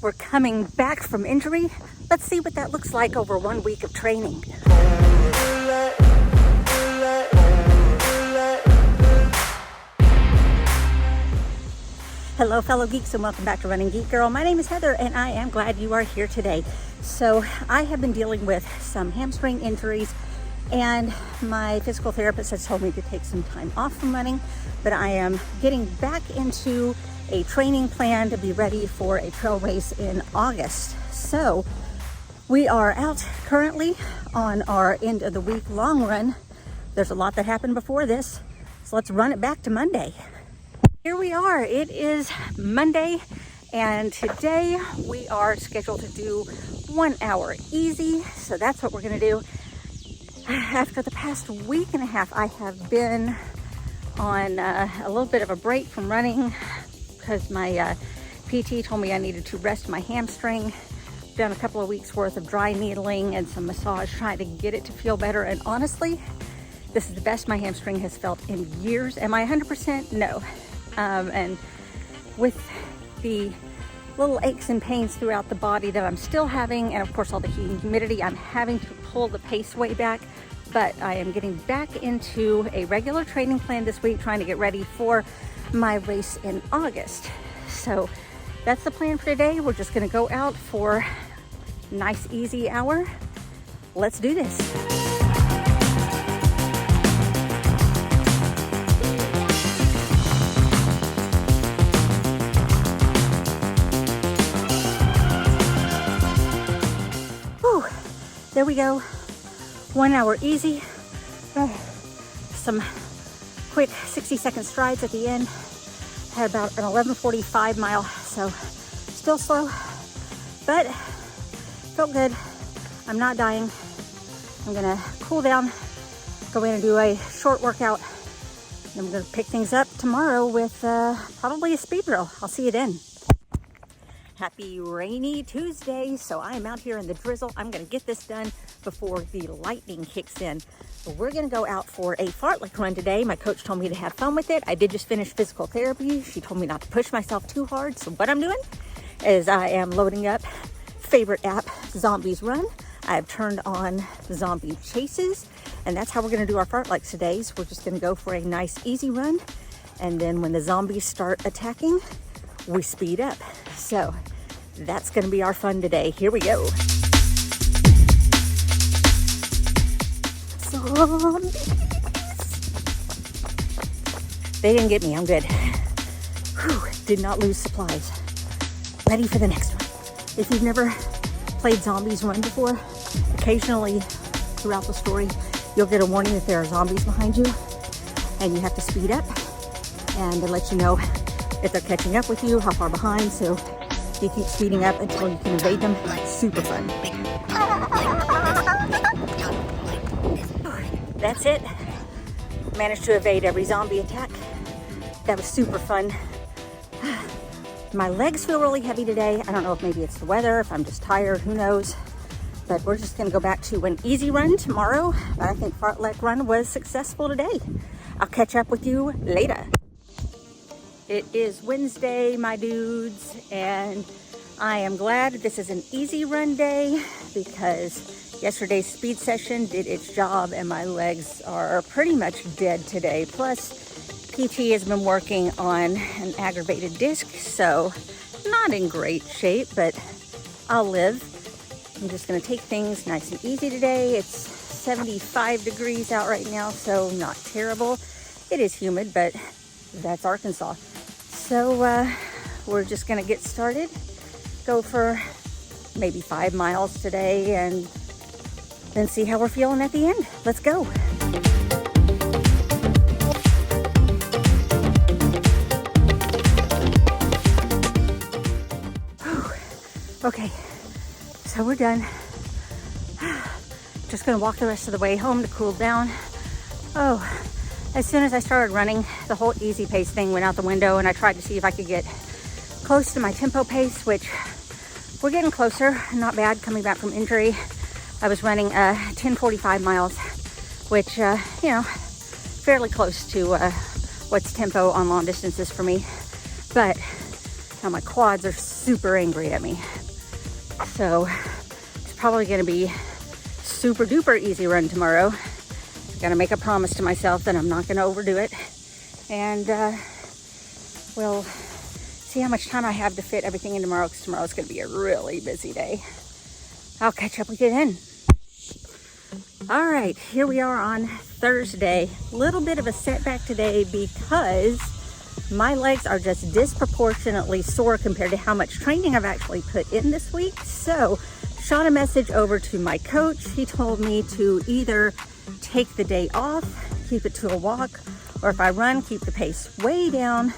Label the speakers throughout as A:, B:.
A: We're coming back from injury. Let's see what that looks like over 1 week of training. Hello fellow geeks and welcome back to Running Geek Girl. My name is Heather and I am glad you are here today. So I have been dealing with some hamstring injuries and my physical therapist has told me to take some time off from running, but I am getting back into a training plan to be ready for a trail race in August. So we are out currently on our end of the week long run. There's a lot that happened before this, so let's run it back to Monday. Here we are, it is Monday, and today we are scheduled to do 1 hour easy. So that's what we're gonna do. After the past week and a half, I have been on a little bit of a break from running because my PT told me I needed to rest my hamstring. Done a couple of weeks worth of dry needling and some massage trying to get it to feel better. And honestly, this is the best my hamstring has felt in years. Am I 100%? No. And with the little aches and pains throughout the body that I'm still having, and of course all the heat and humidity, I'm having to pull the pace way back. But I am getting back into a regular training plan this week, trying to get ready for my race in August. So that's the plan for today. We're just gonna go out for a nice easy hour. Let's do this. There we go, 1 hour easy. Some quick 60-second strides at the end. Had about an 11:45 mile, so still slow, but felt good. I'm not dying. I'm gonna cool down, go in and do a short workout. Then I'm gonna pick things up tomorrow with probably a speed drill. I'll see you then. Happy rainy Tuesday. So I am out here in the drizzle. I'm gonna get this done before the lightning kicks in. So we're gonna go out for a fartlek run today. My coach told me to have fun with it. I did just finish physical therapy. She told me not to push myself too hard. So what I'm doing is I am loading up favorite app, Zombies Run. I've turned on zombie chases, and that's how we're gonna do our fartleks today. So we're just gonna go for a nice easy run. And then when the zombies start attacking, we speed up. So that's gonna be our fun today. Here we go. Zombies. They didn't get me, I'm good. Whew, did not lose supplies. Ready for the next one. If you've never played Zombies Run before, occasionally throughout the story, you'll get a warning that there are zombies behind you and you have to speed up, and they let you know if they're catching up with you, how far behind, so you keep speeding up until you can evade them. It's super fun. That's it. Managed to evade every zombie attack. That was super fun. My legs feel really heavy today. I don't know if maybe it's the weather, if I'm just tired, who knows. But we're just gonna go back to an easy run tomorrow. But I think fartlek run was successful today. I'll catch up with you later. It is Wednesday, my dudes, and I am glad this is an easy run day because yesterday's speed session did its job and my legs are pretty much dead today. Plus, PT has been working on an aggravated disc, so not in great shape, but I'll live. I'm just gonna take things nice and easy today. It's 75 degrees out right now, so not terrible. It is humid, but that's Arkansas. So we're just gonna get started, go for maybe 5 miles today, and then see how we're feeling at the end. Let's go. Whew. Okay, so we're done. Just gonna walk the rest of the way home to cool down. Oh. As soon as I started running, the whole easy pace thing went out the window, and I tried to see if I could get close to my tempo pace, which we're getting closer. Not bad coming back from injury. I was running 10:45 miles, which, you know, fairly close to what's tempo on long distances for me. But Now my quads are super angry at me. So it's probably gonna be super duper easy run tomorrow. I'm gonna make a promise to myself that I'm not gonna overdo it. And we'll see how much time I have to fit everything in tomorrow, because tomorrow's gonna be a really busy day. I'll catch up with you then. All right, here we are on Thursday. Little bit of a setback today because my legs are just disproportionately sore compared to how much training I've actually put in this week. So, shot a message over to my coach. He told me to either take the day off, keep it to a walk, or if I run, keep the pace way down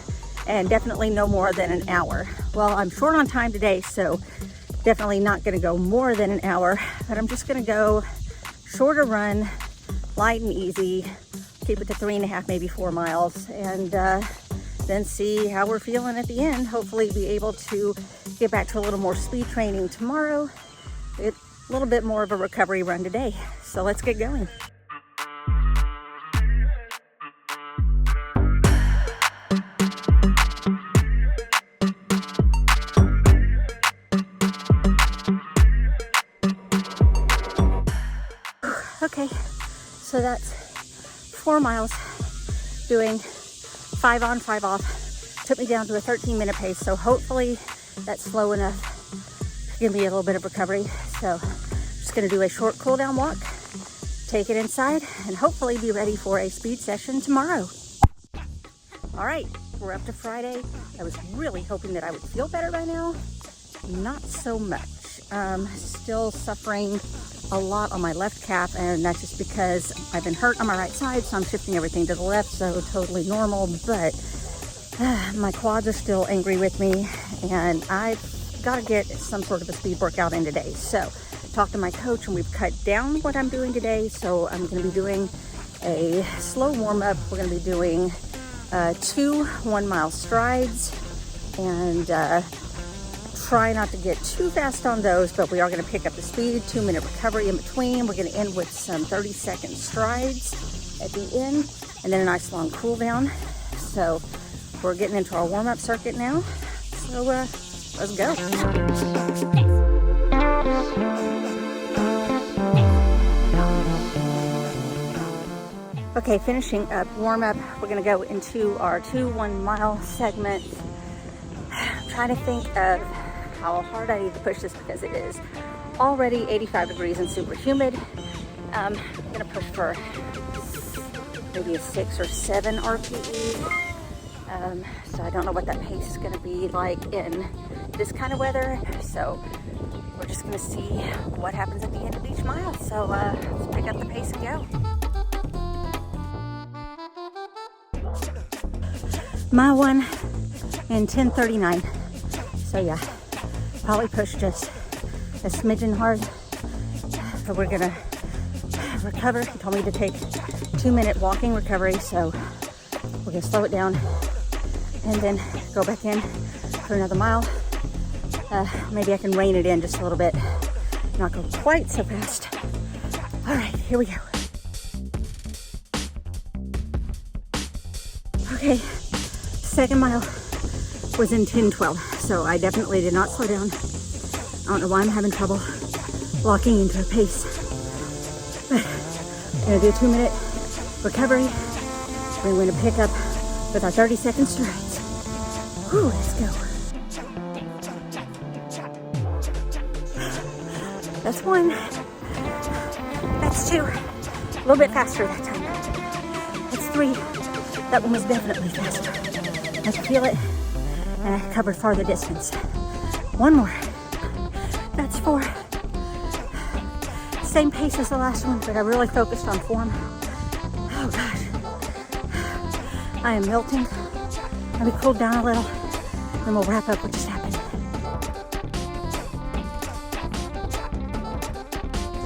A: and definitely no more than an hour. Well, I'm short on time today, so definitely not gonna go more than an hour, but I'm just gonna go shorter run, light and easy, keep it to 3.5, maybe 4 miles, and then see how we're feeling at the end. Hopefully be able to get back to a little more speed training tomorrow. A little bit more of a recovery run today. So let's get going. Okay, so that's 4 miles doing 5 on, 5 off. Took me down to a 13-minute pace, so hopefully that's slow enough to give me a little bit of recovery. So just gonna do a short cool down walk, take it inside, and hopefully be ready for a speed session tomorrow. All right, we're up to Friday. I was really hoping that I would feel better by now. Not so much. Still suffering a lot on my left calf, and that's just because I've been hurt on my right side, so I'm shifting everything to the left, so totally normal, but my quads are still angry with me, and I've got to get some sort of a speed workout in today. So talked to my coach, and we've cut down what I'm doing today, so I'm going to be doing a slow warm-up. We're going to be doing 2 1-mile strides, and try not to get too fast on those, but we are going to pick up the speed, 2-minute recovery in between. We're going to end with some 30-second strides at the end, and then a nice long cool down. So we're getting into our warm-up circuit now. So let's go. Okay, finishing up warm-up, we're going to go into our 2 1-mile segments. I'm trying to think of how hard I need to push this because it is already 85 degrees and super humid. I'm gonna push for maybe a 6 or 7 RPE. So I don't know what that pace is gonna be like in this kind of weather. So we're just gonna see what happens at the end of each mile. So let's pick up the pace and go. Mile 1 in 10:39. So yeah, probably push just a smidgen hard, but we're gonna recover. He told me to take 2-minute walking recovery, so we're gonna slow it down and then go back in for another mile. Maybe I can rein it in just a little bit, not go quite so fast. All right, here we go. Okay, second mile was in 10:12, so I definitely did not slow down. I don't know why I'm having trouble locking into a pace, but I'm gonna do a 2-minute recovery. We're going to pick up with our 30-second strides. Whew, let's go. That's 1. That's 2. A little bit faster that time. That's 3. That one was definitely faster. I can feel it. And I covered farther distance. 1 more. That's 4. Same pace as the last one, but I really focused on form. Oh gosh. I am melting. Let me cool down a little, and we'll wrap up what just happened.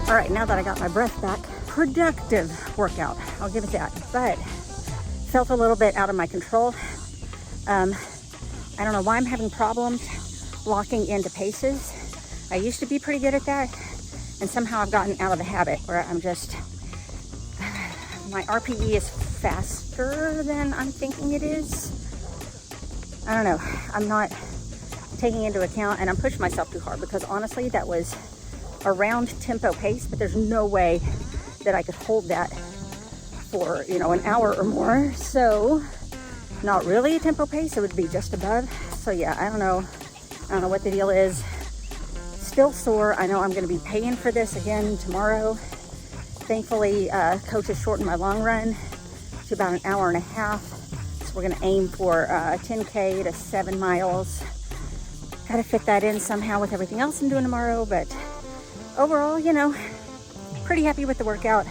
A: All right, now that I got my breath back, productive workout, I'll give it that, but felt a little bit out of my control. I don't know why I'm having problems locking into paces. I used to be pretty good at that, and somehow I've gotten out of the habit where I'm just, my RPE is faster than I'm thinking it is. I don't know, I'm not taking into account, and I'm pushing myself too hard because honestly that was around tempo pace, but there's no way that I could hold that for, you know, an hour or more. So not really a tempo pace, it would be just above. So yeah, I don't know what the deal is. Still sore. I know I'm going to be paying for this again tomorrow. Thankfully, coach has shortened my long run to about an hour and a half. So we're going to aim for 10K to 7 miles. Got to fit that in somehow with everything else I'm doing tomorrow. But overall, you know, pretty happy with the workout.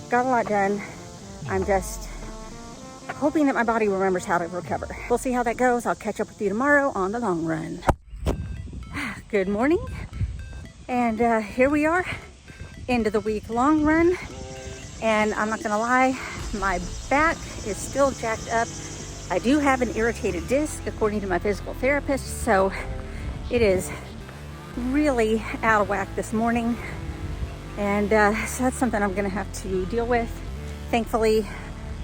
A: Got a lot done. I'm just hoping that my body remembers how to recover. We'll see how that goes. I'll catch up with you tomorrow on the long run. Good morning. And here we are, into the week long run. And I'm not gonna lie, my back is still jacked up. I do have an irritated disc according to my physical therapist, so it is really out of whack this morning. And so that's something I'm gonna have to deal with. Thankfully,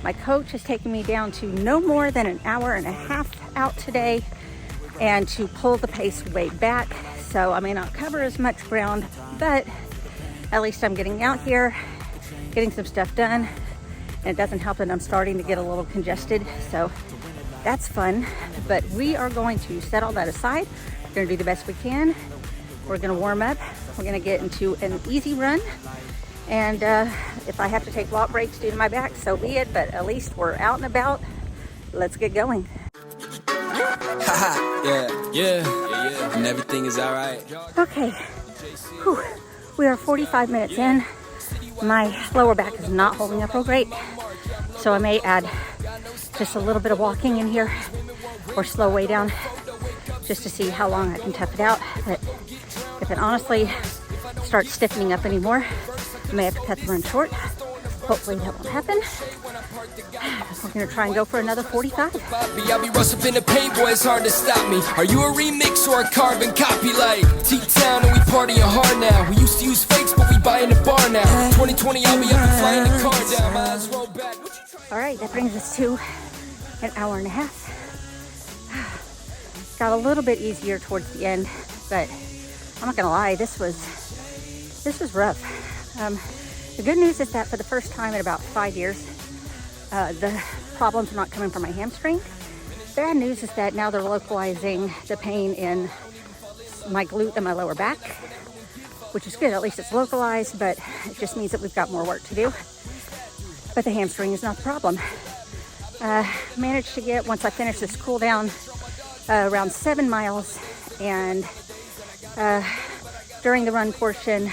A: my coach has taken me down to no more than an hour and a half out today and to pull the pace way back. So I may not cover as much ground, but at least I'm getting out here, getting some stuff done. And it doesn't help that I'm starting to get a little congested. So that's fun, but we are going to set all that aside. We're gonna do the best we can. We're gonna warm up. We're gonna get into an easy run. And if I have to take walk breaks due to my back, so be it, but at least we're out and about. Let's get going.
B: Yeah, and everything is all right.
A: Okay, whew. We are 45 minutes in. My lower back is not holding up real great, so I may add just a little bit of walking in here or slow way down just to see how long I can tough it out. But if it honestly starts stiffening up anymore, I may have to cut the run short. Hopefully that won't happen. We're gonna try and go for another 45.
B: I'll be rusting in the paint, boy, it's hard to stop me. Are you a remix or a carbon copy like T-Town and we partying hard now? We used to use fakes, but we buy in the bar now. 2020, I'll be up and flying the car down. My eyes roll back.
A: All right, that brings us to an hour and a half. Got a little bit easier towards the end, but I'm not gonna lie, this was rough. The good news is that for the first time in about 5 years, the problems are not coming from my hamstring. Bad news is that now they're localizing the pain in my glute and my lower back, which is good. At least it's localized, but it just means that we've got more work to do. But the hamstring is not the problem. Managed to get, once I finish this cool down, around 7 miles, and during the run portion,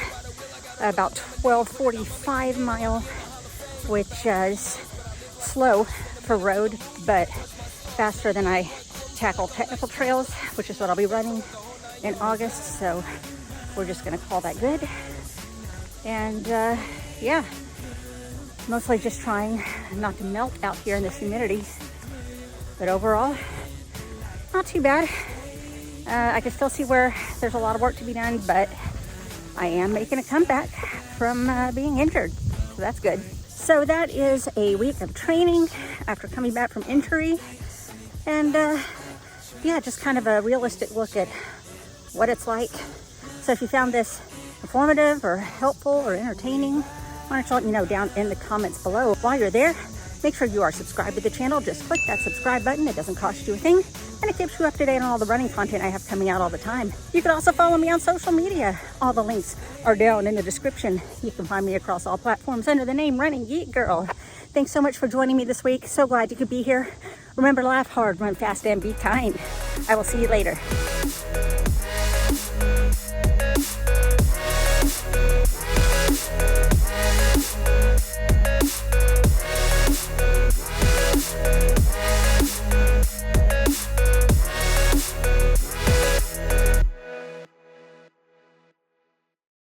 A: about 12:45 mile, which is slow for road, but faster than I tackle technical trails, which is what I'll be running in August. So we're just gonna call that good. And yeah, mostly just trying not to melt out here in this humidity. But overall, not too bad. I can still see where there's a lot of work to be done, but I am making a comeback from being injured, so that's good. So that is a week of training after coming back from injury, and yeah, just kind of a realistic look at what it's like. So if you found this informative or helpful or entertaining, why don't you let me know down in the comments below. While you're there, make sure you are subscribed to the channel. Just click that subscribe button. It doesn't cost you a thing, and it keeps you up to date on all the running content I have coming out all the time. You can also follow me on social media. All the links are down in the description. You can find me across all platforms under the name Running Geek Girl. Thanks so much for joining me this week. So glad you could be here. Remember, laugh hard, run fast, and be kind. I will see you later.